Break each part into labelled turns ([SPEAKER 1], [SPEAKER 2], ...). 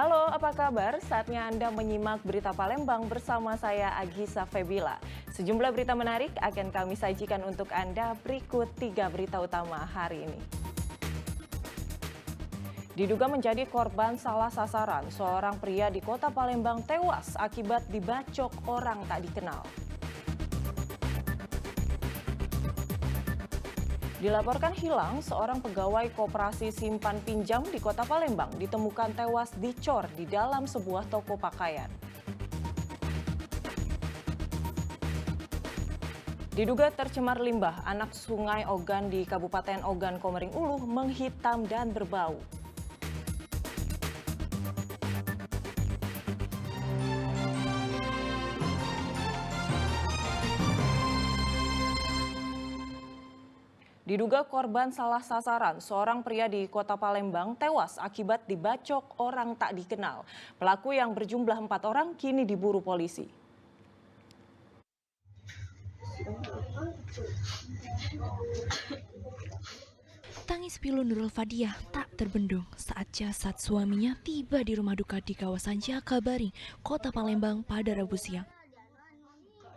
[SPEAKER 1] Halo, apa kabar? Saatnya Anda menyimak Berita Palembang bersama saya Agisa Febila. Sejumlah berita menarik akan kami sajikan untuk Anda berikut 3 berita utama hari ini. Diduga menjadi korban salah sasaran, seorang pria di kota Palembang tewas akibat dibacok orang tak dikenal. Dilaporkan hilang, seorang pegawai koperasi simpan pinjam di kota Palembang ditemukan tewas dicor di dalam sebuah toko pakaian. Diduga tercemar limbah, anak sungai Ogan di Kabupaten Ogan Komering Ulu menghitam dan berbau. Diduga korban salah sasaran, seorang pria di kota Palembang tewas akibat dibacok orang tak dikenal. Pelaku yang berjumlah 4 orang kini diburu polisi.
[SPEAKER 2] Tangis pilu Nurul Fadiah tak terbendung saat jasad suaminya tiba di rumah duka di kawasan Jakabaring, kota Palembang pada Rabu siang.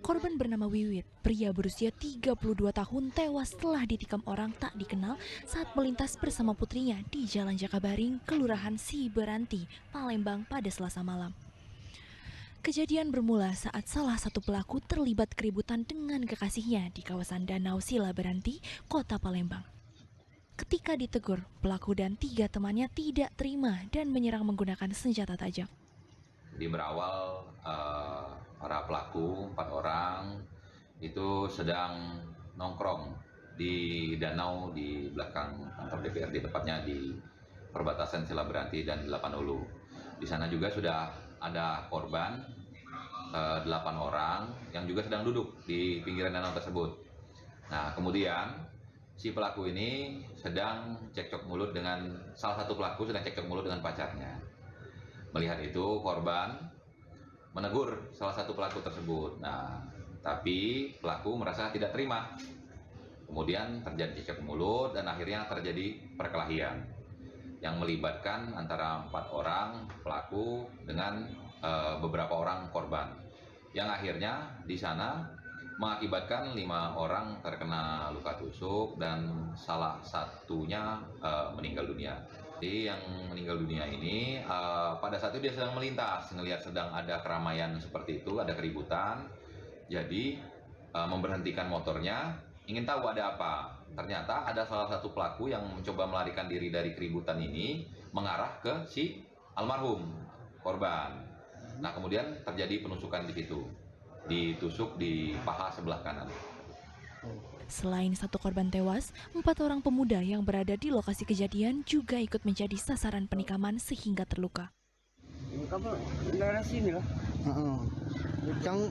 [SPEAKER 2] Korban bernama Wiwit, pria berusia 32 tahun tewas setelah ditikam orang tak dikenal saat melintas bersama putrinya di Jalan Jakabaring, Kelurahan Siberanti, Palembang pada Selasa malam. Kejadian bermula saat salah satu pelaku terlibat keributan dengan kekasihnya di kawasan Danau Silaberanti, kota Palembang. Ketika ditegur, pelaku dan 3 temannya tidak terima dan menyerang menggunakan senjata tajam.
[SPEAKER 3] Di berawal para pelaku 4 orang itu sedang nongkrong di danau di belakang kantor DPRD, tepatnya di perbatasan Silaberanti dan 8 Ulu. Di sana juga sudah ada korban 8 orang yang juga sedang duduk di pinggiran danau tersebut. Nah, kemudian si pelaku ini sedang cekcok mulut dengan salah satu pelaku sedang cekcok mulut dengan pacarnya. Melihat itu, korban menegur salah satu pelaku tersebut. Nah, tapi pelaku merasa tidak terima. Kemudian terjadi cekcok mulut dan akhirnya terjadi perkelahian yang melibatkan antara 4 orang pelaku dengan beberapa orang korban. Yang akhirnya di sana mengakibatkan 5 orang terkena luka tusuk dan salah satunya meninggal dunia. Jadi yang meninggal dunia ini pada saat itu dia sedang melintas, ngelihat sedang ada keramaian seperti itu, ada keributan. Jadi memberhentikan motornya, ingin tahu ada apa. Ternyata ada salah satu pelaku yang mencoba melarikan diri dari keributan ini mengarah ke si almarhum korban. Nah, kemudian terjadi penusukan di situ. Ditusuk di paha sebelah kanan.
[SPEAKER 2] Selain satu korban tewas, 4 orang pemuda yang berada di lokasi kejadian juga ikut menjadi sasaran penikaman sehingga terluka.
[SPEAKER 4] Kamu daerah sini lah.
[SPEAKER 5] Yang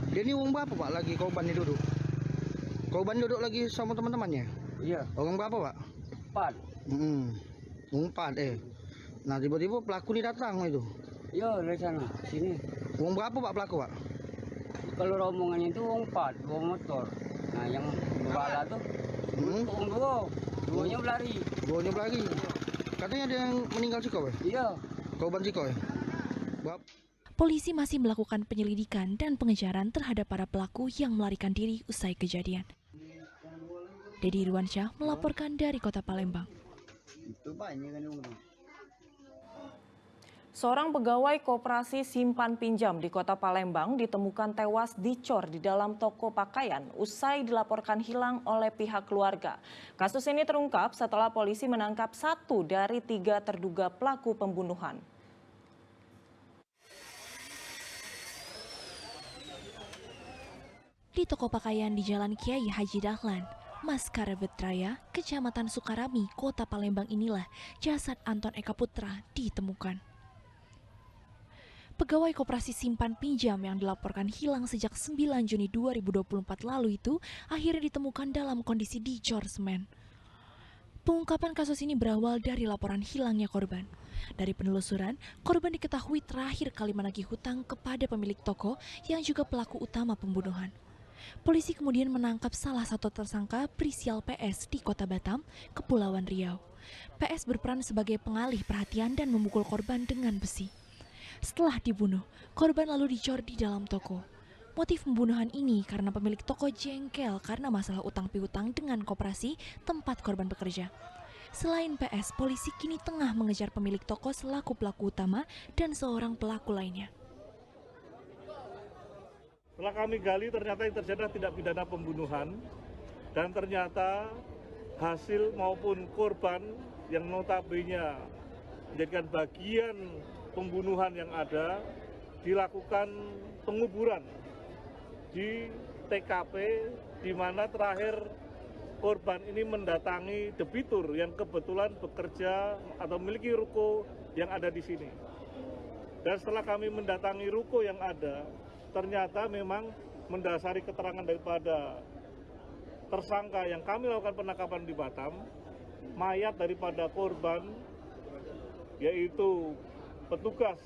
[SPEAKER 5] dia ini umur berapa Pak lagi korban ini duduk? Korban duduk lagi sama teman-temannya?
[SPEAKER 4] Iya.
[SPEAKER 5] Orang berapa Pak?
[SPEAKER 4] 4.
[SPEAKER 5] 4 Nah tiba-tiba pelaku ini datang itu.
[SPEAKER 4] Iya dari sana sini.
[SPEAKER 5] Umur berapa Pak pelaku Pak?
[SPEAKER 4] Kalau rombongan itu 4 bawa motor. Nah yang berbala tuh duanya berlari.
[SPEAKER 5] Duanya berlari. Katanya ada yang meninggal Ciko ya?
[SPEAKER 4] Iya.
[SPEAKER 5] Korban Ciko ya?
[SPEAKER 2] Polisi masih melakukan penyelidikan dan pengejaran terhadap para pelaku yang melarikan diri usai kejadian. Dedi Irwansyah melaporkan dari kota Palembang.
[SPEAKER 4] Itu banyak kan.
[SPEAKER 1] Seorang pegawai koperasi simpan pinjam di kota Palembang ditemukan tewas dicor di dalam toko pakaian usai dilaporkan hilang oleh pihak keluarga. Kasus ini terungkap setelah polisi menangkap 1 dari 3 terduga pelaku pembunuhan.
[SPEAKER 2] Di toko pakaian di Jalan Kiai Haji Dahlan, Maskarebet Raya, Kecamatan Sukarami, kota Palembang inilah jasad Anton Eka Putra ditemukan. Pegawai koperasi simpan pinjam yang dilaporkan hilang sejak 9 Juni 2024 lalu itu akhirnya ditemukan dalam kondisi dicor semen. Pengungkapan kasus ini berawal dari laporan hilangnya korban. Dari penelusuran, korban diketahui terakhir kali menagih hutang kepada pemilik toko yang juga pelaku utama pembunuhan. Polisi kemudian menangkap salah satu tersangka berinisial PS di Kota Batam, Kepulauan Riau. PS berperan sebagai pengalih perhatian dan memukul korban dengan besi. Setelah dibunuh, korban lalu dicor di dalam toko. Motif pembunuhan ini karena pemilik toko jengkel karena masalah utang piutang dengan koperasi tempat korban bekerja. Selain PS, polisi kini tengah mengejar pemilik toko selaku pelaku utama dan seorang pelaku lainnya.
[SPEAKER 6] Setelah kami gali, ternyata yang terjadi adalah tindak pidana pembunuhan, dan ternyata hasil maupun korban yang notabene menjadikan bagian pembunuhan yang ada dilakukan penguburan di TKP, di mana terakhir korban ini mendatangi debitur yang kebetulan bekerja atau memiliki ruko yang ada di sini. Dan setelah kami mendatangi ruko yang ada, ternyata memang mendasari keterangan daripada tersangka yang kami lakukan penangkapan di Batam, mayat daripada korban, yaitu petugas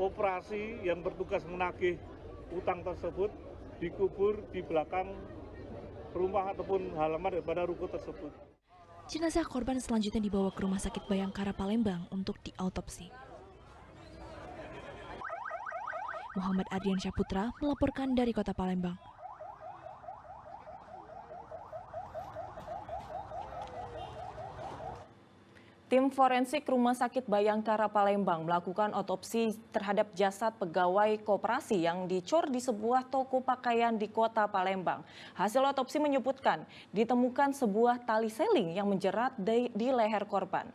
[SPEAKER 6] operasi yang bertugas menagih utang tersebut, dikubur di belakang rumah ataupun halaman daripada ruko tersebut.
[SPEAKER 2] Jenazah korban selanjutnya dibawa ke Rumah Sakit Bayangkara Palembang untuk diautopsi. Muhammad Ardian Syaputra melaporkan dari Kota Palembang.
[SPEAKER 1] Tim forensik Rumah Sakit Bayangkara Palembang melakukan otopsi terhadap jasad pegawai koperasi yang dicor di sebuah toko pakaian di Kota Palembang. Hasil otopsi menyebutkan ditemukan sebuah tali seling yang menjerat di leher korban.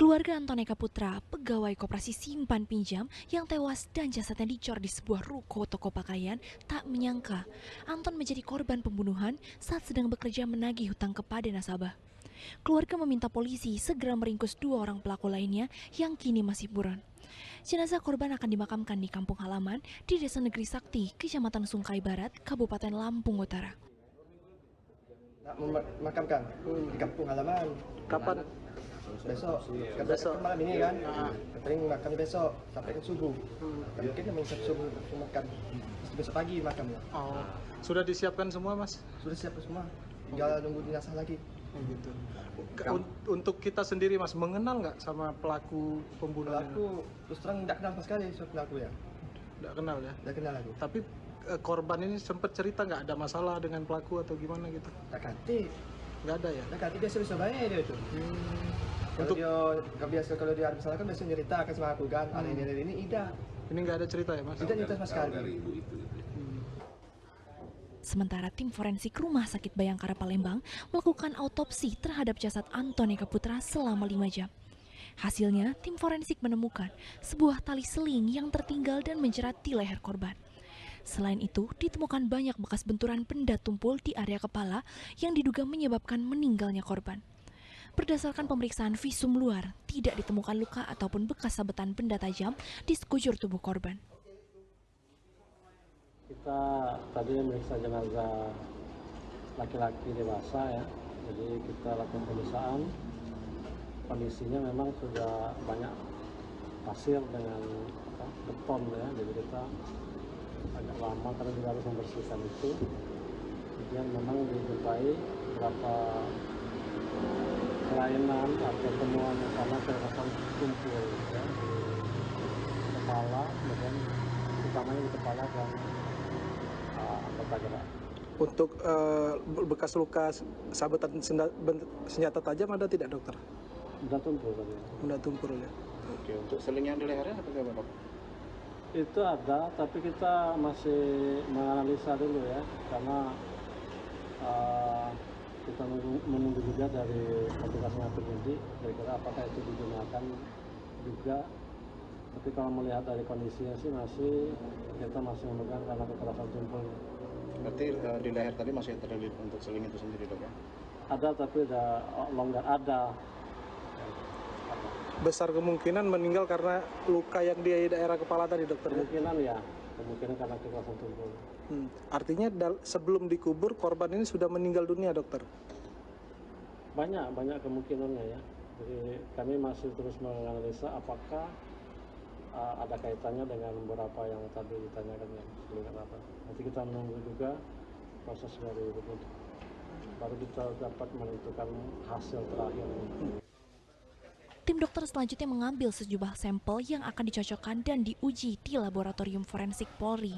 [SPEAKER 2] Keluarga Antoneka Putra, pegawai koperasi simpan pinjam yang tewas dan jasadnya dicor di sebuah ruko toko pakaian, tak menyangka Anton menjadi korban pembunuhan saat sedang bekerja menagih hutang kepada nasabah. Keluarga meminta polisi segera meringkus 2 orang pelaku lainnya yang kini masih buron. Jenazah korban akan dimakamkan di kampung halaman di Desa Negeri Sakti, Kecamatan Sungkai Barat, Kabupaten Lampung Utara.
[SPEAKER 7] Makamkan di kampung halaman.
[SPEAKER 5] Kapan?
[SPEAKER 7] Besok malam ini kan, katanya makan besok sampai ke subuh. Mungkin memang subuh makan, besok pagi makan.
[SPEAKER 8] Oh, sudah disiapkan semua mas?
[SPEAKER 7] Sudah siap semua, tinggal nunggu dinasah lagi.
[SPEAKER 8] Gitu. Untuk kita sendiri mas, mengenal nggak sama pelaku pembunuhan?
[SPEAKER 7] Pelaku terus terang tidak kenal sama sekali pelaku ya.
[SPEAKER 8] Tidak kenal ya?
[SPEAKER 7] Tidak kenal aku.
[SPEAKER 8] Tapi korban ini sempat cerita nggak ada masalah dengan pelaku atau gimana gitu?
[SPEAKER 7] Tak kati.
[SPEAKER 8] Nggak ada ya?
[SPEAKER 7] Tak kati biasa baik dia itu. Kalau dia ada masalah kan biasanya ceritakan sama aku kan, ada ini tidak.
[SPEAKER 8] Ini nggak ada cerita ya mas?
[SPEAKER 7] Tidak cerita sama sekali.
[SPEAKER 2] Sementara tim forensik Rumah Sakit Bayangkara Palembang melakukan autopsi terhadap jasad Antoneka Putra selama 5 jam. Hasilnya, tim forensik menemukan sebuah tali seling yang tertinggal dan menjerat di leher korban. Selain itu, ditemukan banyak bekas benturan benda tumpul di area kepala yang diduga menyebabkan meninggalnya korban. Berdasarkan pemeriksaan visum luar, tidak ditemukan luka ataupun bekas sabetan benda tajam di sekujur tubuh korban.
[SPEAKER 9] Kita tadi memeriksa jenazah laki-laki dewasa ya, jadi kita lakukan pemeriksaan. Kondisinya memang sudah banyak pasir dengan beton ya, jadi kita agak lama karena kita harus membersihkan itu. Kemudian memang dijumpai beberapa kelainan atau temuan yang sama terkesan tumpul ya, di kepala, kemudian utamanya di kepala dan anggota gerak.
[SPEAKER 8] Untuk bekas luka sabetan senjata tajam ada tidak dokter?
[SPEAKER 9] Benda tumpul tadi.
[SPEAKER 8] Benda tumpul ya.
[SPEAKER 7] Oke, untuk selingnya di lehernya apa kabar?
[SPEAKER 9] Itu ada, tapi kita masih menganalisa dulu ya, karena kita menunggu juga dari petugasnya penyidik kira-kira apakah itu digunakan juga. Tapi kalau melihat dari kondisinya sih kita masih memegang karena kekerasan tumpul.
[SPEAKER 7] Berarti di leher tadi masih terlilit untuk seling itu sendiri dok ya?
[SPEAKER 9] Ada tapi udah longgar ada.
[SPEAKER 8] Besar kemungkinan meninggal karena luka yang di daerah kepala tadi dokter.
[SPEAKER 9] Kemungkinan ya, kemungkinan karena kekerasan tumpul.
[SPEAKER 8] Artinya sebelum dikubur korban ini sudah meninggal dunia dokter?
[SPEAKER 9] Banyak kemungkinannya ya. Jadi kami masih terus menganalisa apakah ada kaitannya dengan beberapa yang tadi ditanyakan yang sebelumnya apa. Nanti kita menunggu juga proses dari berbentuk, baru kita dapat menentukan hasil terakhir.
[SPEAKER 2] Tim dokter selanjutnya mengambil sejumlah sampel yang akan dicocokkan dan diuji di laboratorium forensik Polri.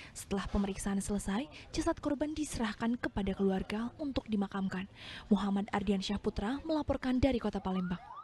[SPEAKER 2] Setelah pemeriksaan selesai, jasad korban diserahkan kepada keluarga untuk dimakamkan. Muhammad Ardiansyah Putra melaporkan dari Kota Palembang.